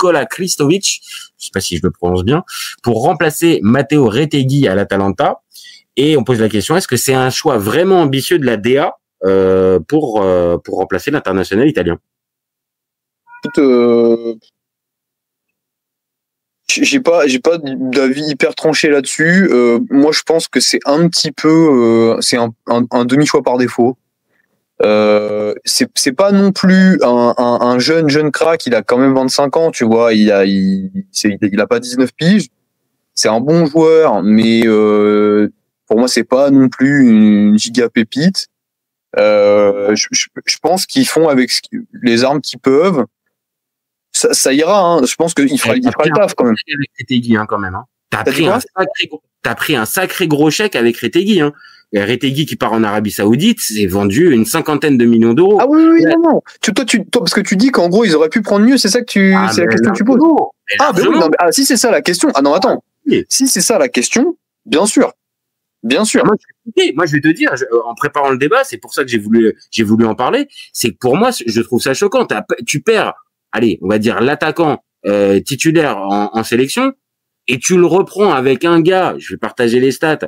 Nikola Kristovic, je sais pas si je le prononce bien, pour remplacer Matteo Retegui à l'Atalanta. Et on pose la question, est-ce que c'est un choix vraiment ambitieux de la DA pour remplacer l'international italien? J'ai pas d'avis hyper tranché là-dessus. Moi, je pense que c'est un petit peu, c'est un demi-choix par défaut. C'est pas non plus un jeune crack. Il a quand même 25 ans, tu vois. Il a pas 19 piges. C'est un bon joueur, mais pour moi, c'est pas non plus une giga pépite. Je pense qu'ils font avec les armes qu'ils peuvent. Ça ira, hein. Je pense qu'il fera le taf quand même. Avec Retegui, quand même. Hein. T'as pris un sacré gros chèque avec Retegui. Hein. Retegui qui part en Arabie Saoudite, c'est vendu une 50aine de millions d'euros. Ah oui, non. Toi, parce que tu dis qu'en gros, ils auraient pu prendre mieux, c'est ça que c'est la question que tu poses. Si c'est ça la question. Ah non, attends. Si c'est ça la question, bien sûr. Bien sûr. Moi, je vais te dire, en préparant le débat, c'est pour ça que j'ai voulu en parler, c'est que pour moi, je trouve ça choquant. Tu perds, allez, on va dire l'attaquant titulaire en sélection, et tu le reprends avec un gars, je vais partager les stats,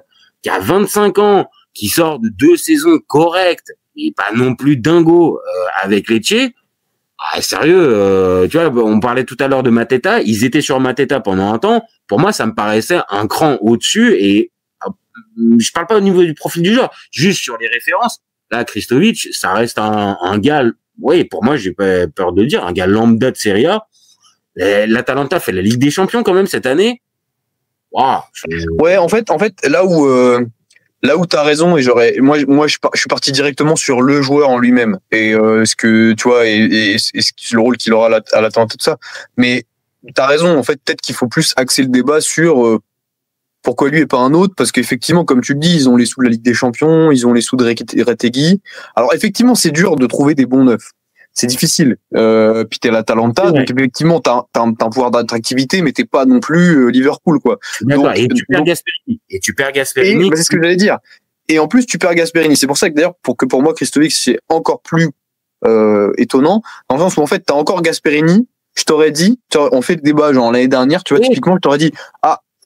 qui a 25 ans, qui sort de 2 saisons correctes, et pas non plus dingo avec Lecce. Ah, sérieux, tu vois, on parlait tout à l'heure de Mateta, ils étaient sur Mateta pendant un temps. Pour moi, ça me paraissait un cran au-dessus, et je parle pas au niveau du profil du joueur, juste sur les références. Là, Kristovic, ça reste un gars, oui, pour moi, j'ai pas peur de le dire, un gars lambda de Serie A. L'Atalanta fait la Ligue des Champions quand même cette année. Wow, Ouais, en fait, là où t'as raison, et moi, je suis parti directement sur le joueur en lui-même et ce que tu vois et le rôle qu'il aura à l'Atalanta, tout ça. Mais t'as raison, en fait, peut-être qu'il faut plus axer le débat sur pourquoi lui et pas un autre, parce qu'effectivement, comme tu le dis, ils ont les sous de la Ligue des Champions, ils ont les sous de Retegui. Alors effectivement, c'est dur de trouver des bons neufs. C'est difficile. Puis t'es l'Atalanta, donc effectivement, t'as un pouvoir d'attractivité, mais t'es pas non plus Liverpool, quoi. D'accord. Et tu perds Gasperini. C'est ce que j'allais dire. Et en plus, tu perds Gasperini. C'est pour ça que d'ailleurs, pour moi, Kristovic, c'est encore plus étonnant. Dans le sens où en fait, t'as encore Gasperini. Je t'aurais dit, on fait le débat genre l'année dernière, tu vois, typiquement, je t'aurais dit,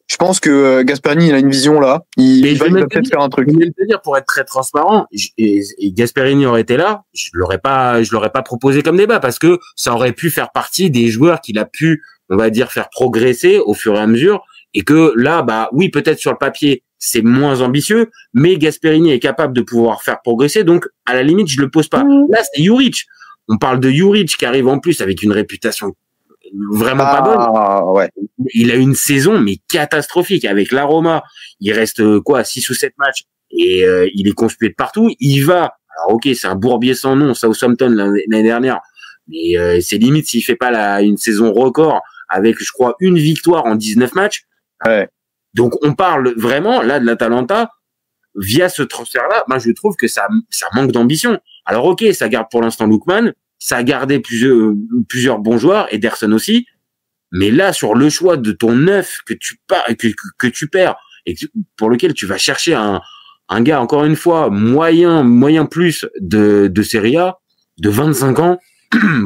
je pense que Gasperini, il a une vision là. Il va peut-être faire un truc. Je vais te dire, pour être très transparent, et Gasperini aurait été là, je l'aurais pas proposé comme débat, parce que ça aurait pu faire partie des joueurs qu'il a pu, on va dire, faire progresser au fur et à mesure, et que là, oui, peut-être sur le papier, c'est moins ambitieux, mais Gasperini est capable de pouvoir faire progresser, donc à la limite, je le pose pas. Là, c'est Juric. On parle de Juric qui arrive en plus avec une réputation vraiment pas bonne. Ouais. Il a une saison mais catastrophique avec la Roma. Il reste 6 ou 7 matchs et il est conspué de partout. Il va, alors ok, c'est un bourbier sans nom, Southampton l'année dernière, mais c'est limite s'il fait pas une saison record avec, je crois, une victoire en 19 matchs. Ouais. Donc on parle vraiment là de l'Atalanta via ce transfert-là. Moi, je trouve que ça manque d'ambition. Alors ok, ça garde pour l'instant Lookman. Ça a gardé plusieurs bons joueurs, Ederson aussi. Mais là, sur le choix de ton neuf que tu perds et pour lequel tu vas chercher un gars, encore une fois, moyen plus de Serie A, de 25 ans,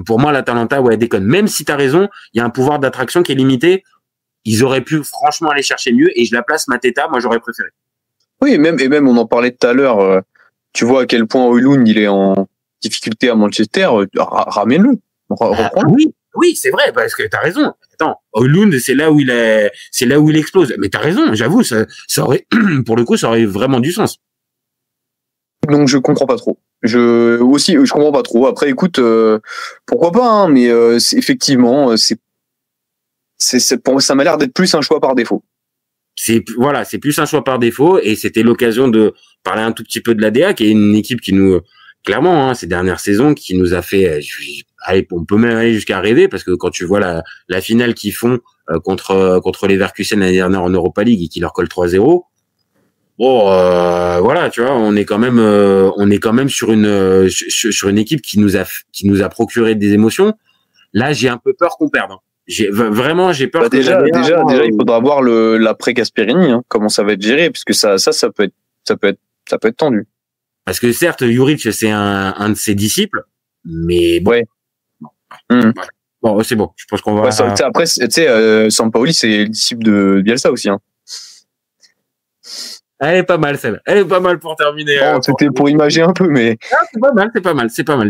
pour moi, l'Atalanta, déconne. Même si t'as raison, il y a un pouvoir d'attraction qui est limité. Ils auraient pu franchement aller chercher mieux et je la place Mateta, moi j'aurais préféré. Oui, et même on en parlait tout à l'heure, tu vois à quel point Højlund, il est en difficulté à Manchester, ramène-le. Oui, c'est vrai, parce que t'as raison. Attends, Højlund, c'est là où il explose. Mais t'as raison, j'avoue, ça aurait, pour le coup, ça aurait vraiment du sens. Donc je comprends pas trop. Je comprends pas trop. Après, écoute, pourquoi pas, hein, mais effectivement, ça m'a l'air d'être plus un choix par défaut. C'est plus un choix par défaut, et c'était l'occasion de parler un tout petit peu de l'ADA, qui est une équipe qui nous, clairement, ces dernières saisons, qui nous a fait, on peut même aller jusqu'à rêver, parce que quand tu vois la finale qu'ils font contre Leverkusen l'année dernière en Europa League et qui leur colle 3-0, voilà, tu vois, on est quand même sur une équipe qui nous a procuré des émotions. Là, j'ai un peu peur qu'on perde. J'ai peur. Déjà, il faudra voir l'après Gasperini, hein, comment ça va être géré, puisque ça peut être tendu. Parce que certes, Juric, c'est un de ses disciples, mais bon. Ouais. Bon, c'est bon. Je pense qu'on va. Ouais, après, tu sais, Sampaoli, c'est le disciple de Bielsa aussi. Hein. Elle est pas mal celle-là. Elle est pas mal pour terminer. Bon, c'était pour imager un peu, mais. Ah, c'est pas mal, c'est pas mal, c'est pas mal.